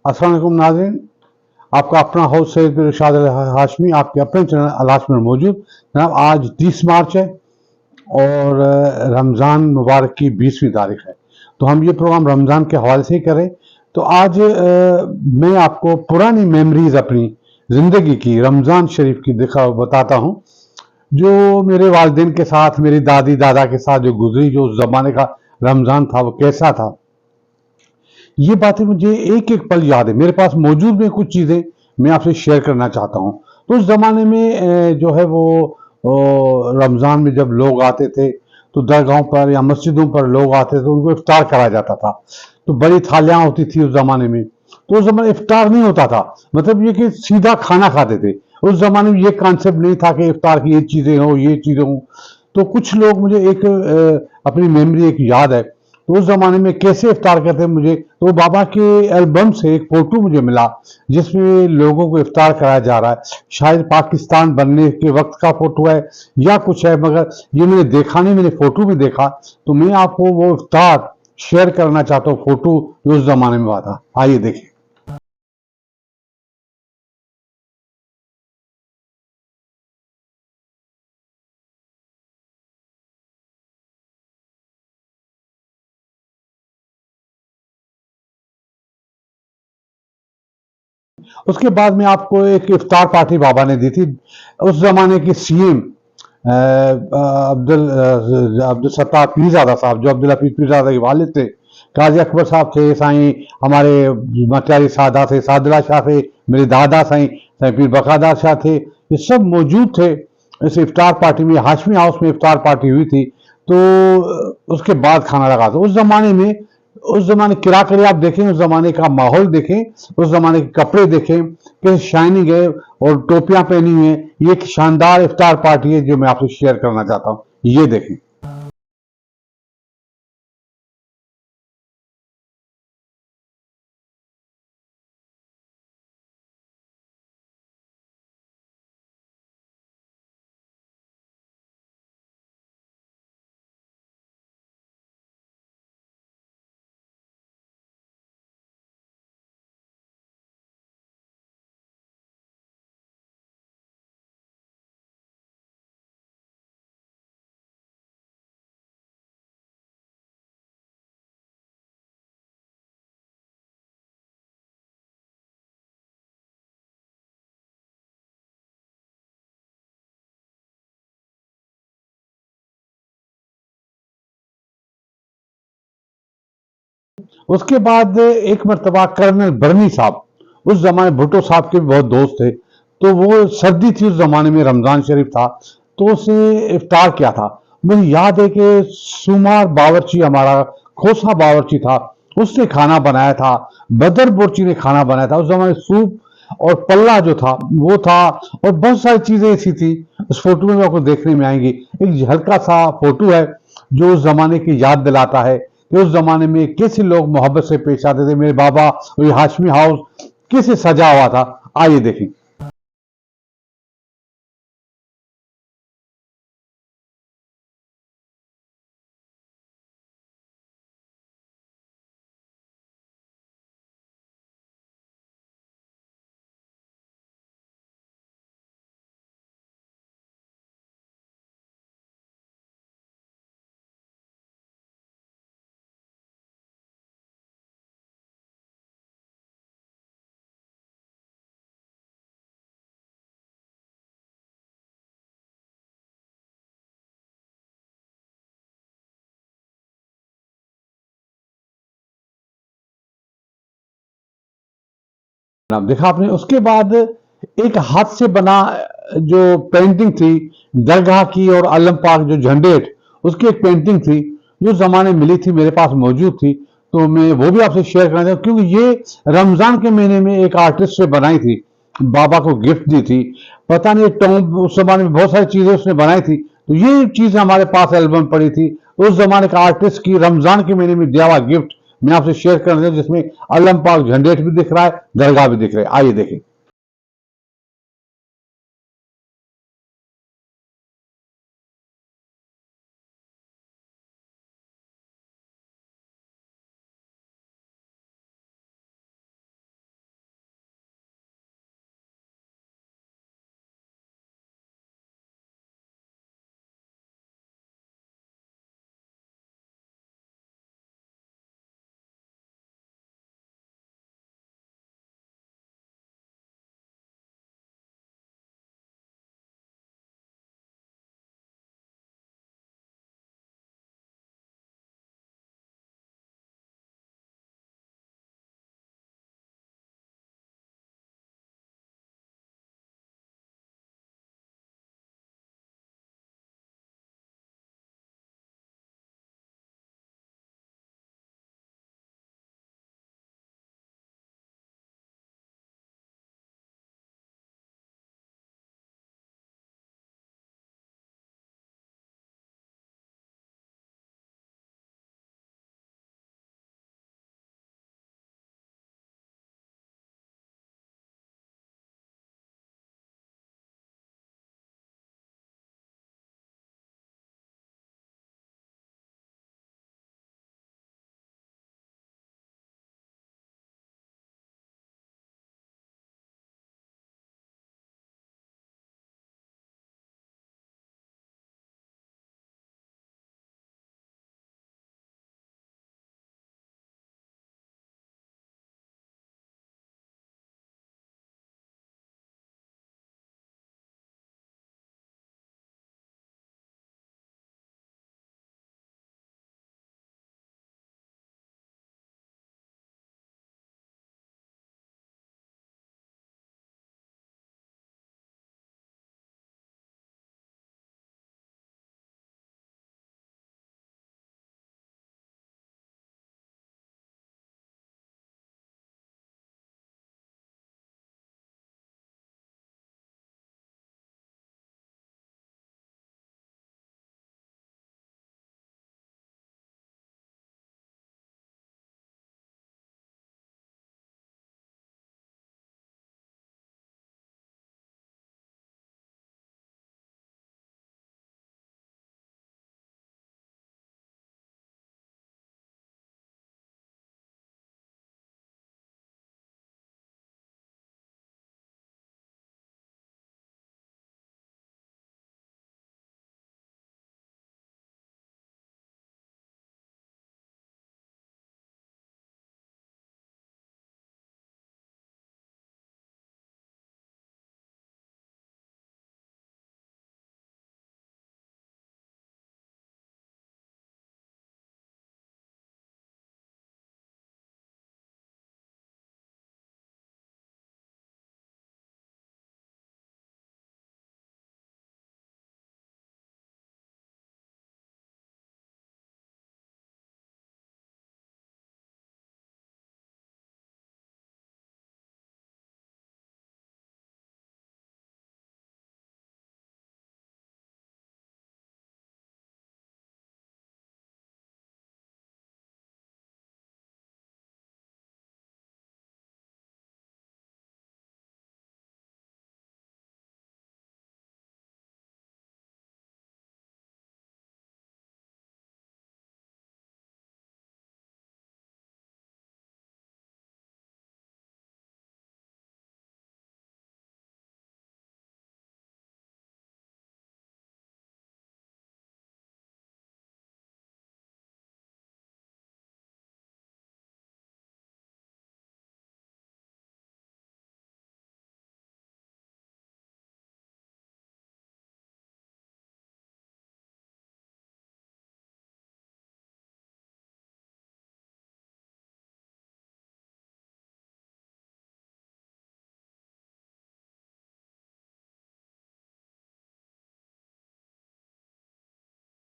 अस्सलाम वालेकुम नाज़रीन, आपका अपना होस्ट सैयद इरशाद हाशमी आपके अपने चैनल अल हाशमी में मौजूद। जनाब आज 30 मार्च है और रमज़ान मुबारक की 20वीं तारीख है, तो हम ये प्रोग्राम रमज़ान के हवाले से ही करें। तो आज मैं आपको पुरानी मेमोरीज अपनी ज़िंदगी की रमज़ान शरीफ की बताता हूँ, जो मेरे वालिदैन के साथ, मेरी दादी दादा के साथ जो गुजरी, जो उस ज़माने का रमज़ान था वो कैसा था। ये बातें मुझे एक एक पल याद है, मेरे पास मौजूद में कुछ चीज़ें मैं आपसे शेयर करना चाहता हूँ। तो उस ज़माने में जो है वो रमज़ान में जब लोग आते थे तो दरगाहों पर या मस्जिदों पर लोग आते थे, उनको इफ्तार कराया जाता था। तो बड़ी थालियाँ होती थी उस ज़माने में। तो उस ज़माने इफ्तार नहीं होता था, मतलब ये कि सीधा खाना खाते थे। उस ज़माने में ये कॉन्सेप्ट नहीं था कि इफ्तार की ये चीज़ें हों, ये चीज़ें हों। तो कुछ लोग, मुझे एक अपनी मेमोरी एक याद है। तो उस ज़माने में कैसे इफ्तार करते मुझे, तो बाबा के एल्बम से एक फ़ोटो मुझे मिला जिसमें लोगों को इफ्तार कराया जा रहा है। शायद पाकिस्तान बनने के वक़्त का फ़ोटो है या कुछ है, मगर ये मैंने देखा नहीं, मैंने फ़ोटो भी देखा। तो मैं आपको वो इफ्तार शेयर करना चाहता हूँ, फ़ोटो जो उस ज़माने में हुआ था। आइए देखें। उसके बाद में आपको एक इफ्तार पार्टी बाबा ने दी थी। उस ज़माने के सीएम अब्दुल सत्तार पीरज़ादा साहब, जो अब्दुल हफीज़ पीरज़ादा के वालिद थे, काजी अकबर साहब थे, साईं हमारे मटियारी सादा थे, सादला शाह थे, मेरे दादा साईं साईं पीर बकादार शाह थे, ये सब मौजूद थे इस इफ्तार पार्टी में। हाशमी हाउस में इफ्तार पार्टी हुई थी। तो उसके बाद खाना लगा था। उस ज़माने किरा करिए, आप देखें उस ज़माने का माहौल देखें, उस ज़माने के कपड़े देखें, कैसे शाइनिंग है और टोपियां पहनी हुई हैं। ये एक शानदार इफ्तार पार्टी है जो मैं आपसे शेयर करना चाहता हूँ, ये देखें। उसके बाद एक मरतबा कर्नल बर्नी साहब, उस जमाने भुट्टो साहब के भी बहुत दोस्त थे, तो वो सर्दी थी उस जमाने में, रमजान शरीफ था, तो उसने इफ्तार किया था। मुझे याद है कि सुमार बावर्ची, हमारा खोसा बावर्ची था, उसने खाना बनाया था। बदर बुर्ची ने खाना बनाया था। उस जमाने सूप और पल्ला जो था वो था, और बहुत सारी चीजें ऐसी थी। उस फोटो में आपको देखने में आएंगी। एक हल्का सा फोटो है जो उस जमाने की याद दिलाता है कि उस जमाने में कैसे लोग मोहब्बत से पेश आते थे। मेरे बाबा और ये हाशमी हाउस कैसे सजा हुआ था, आइए देखें। अब देखा आपने। उसके बाद एक हाथ से बना जो पेंटिंग थी दरगाह की और आलम पाक जो झंडे, उसकी एक पेंटिंग थी जो जमाने मिली थी, मेरे पास मौजूद थी। तो मैं वो भी आपसे शेयर करना चाहता हूँ, क्योंकि ये रमजान के महीने में एक आर्टिस्ट से बनाई थी, बाबा को गिफ्ट दी थी। पता नहीं टॉम, उस जमाने में बहुत सारी चीजें उसने बनाई थी, तो ये चीज हमारे पास एल्बम पड़ी थी उस जमाने का आर्टिस्ट की, रमजान के महीने में दिया हुआ गिफ्ट मैं आपसे शेयर करना चाहता हूं, जिसमें अलम पाक झंडेट भी दिख रहा है, दरगाह भी दिख रहा है। आइए देखें।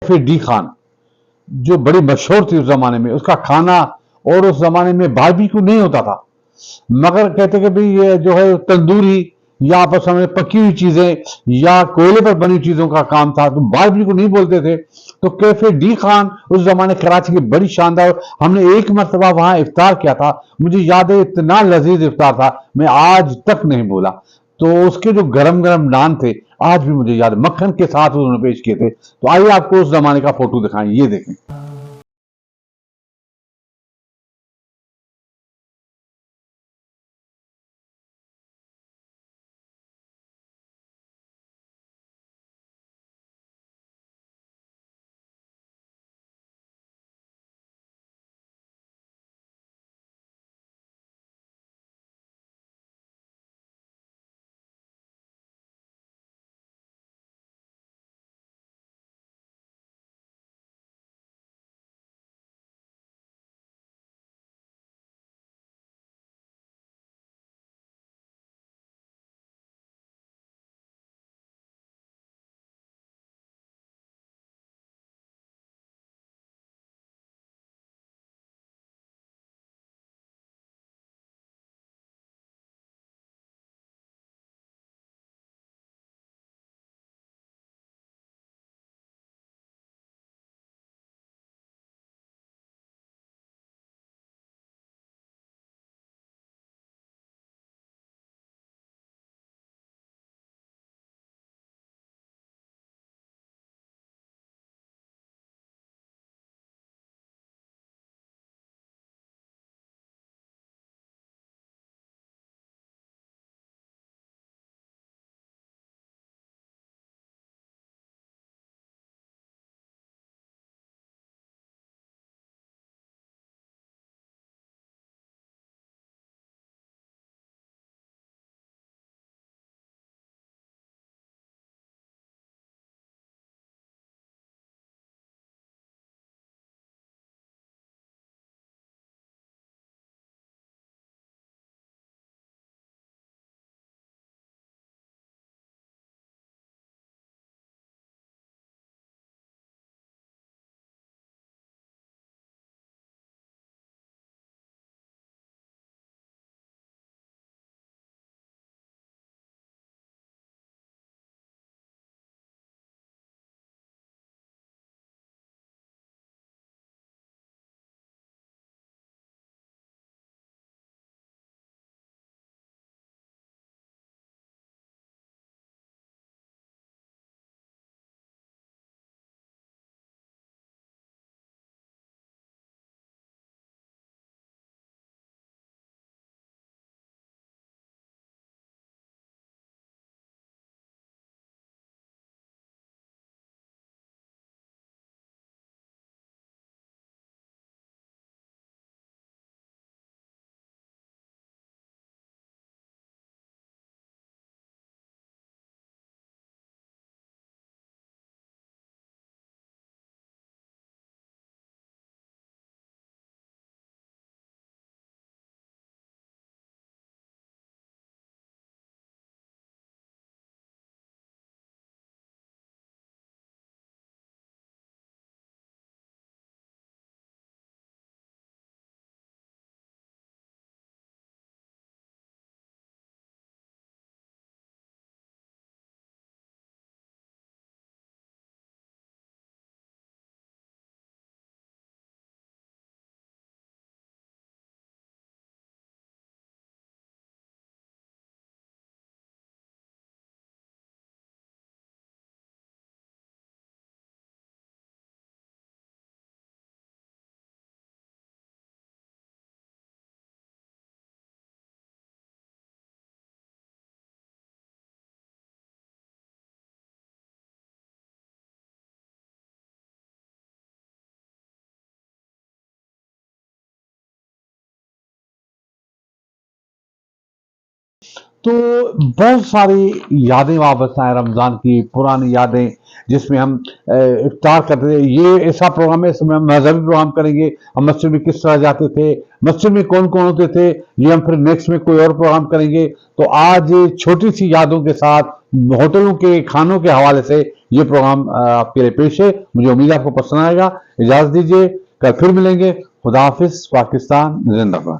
फिर डी खान जो बड़ी मशहूर थी उस जमाने में, उसका खाना, और उस जमाने में बारबेक्यू नहीं होता था, मगर कहते कि भाई ये जो है तंदूरी या आपस में पकी हुई चीजें या कोयले पर बनी चीजों का काम था, तो बारबेक्यू नहीं बोलते थे। तो कैफे डी खान उस जमाने कराची की बड़ी शानदार, हमने एक मरतबा वहां इफ्तार किया था, मुझे याद है इतना लजीज इफ्तार था, मैं आज तक नहीं भूला। तो उसके जो गरम गरम नान थे आज भी मुझे याद है, मक्खन के साथ उन्होंने पेश किए थे। तो आइए आपको उस जमाने का फोटो दिखाएं, ये देखें। तो बहुत सारी यादें वापस आए रमज़ान की, पुरानी यादें जिसमें हम इफ्तार करते थे। ये ऐसा प्रोग्राम है, इसमें हम मजहबी प्रोग्राम करेंगे, हम मस्जिद में किस तरह जाते थे, मस्जिद में कौन कौन होते थे, ये हम फिर नेक्स्ट में कोई और प्रोग्राम करेंगे। तो आज छोटी सी यादों के साथ होटलों के खानों के हवाले से ये प्रोग्राम आपके लिए पेश है। मुझे उम्मीद है आपको पसंद आएगा। इजाजत दीजिए, कल फिर मिलेंगे। खुदा हाफिज। पाकिस्तान जिंदाबाद।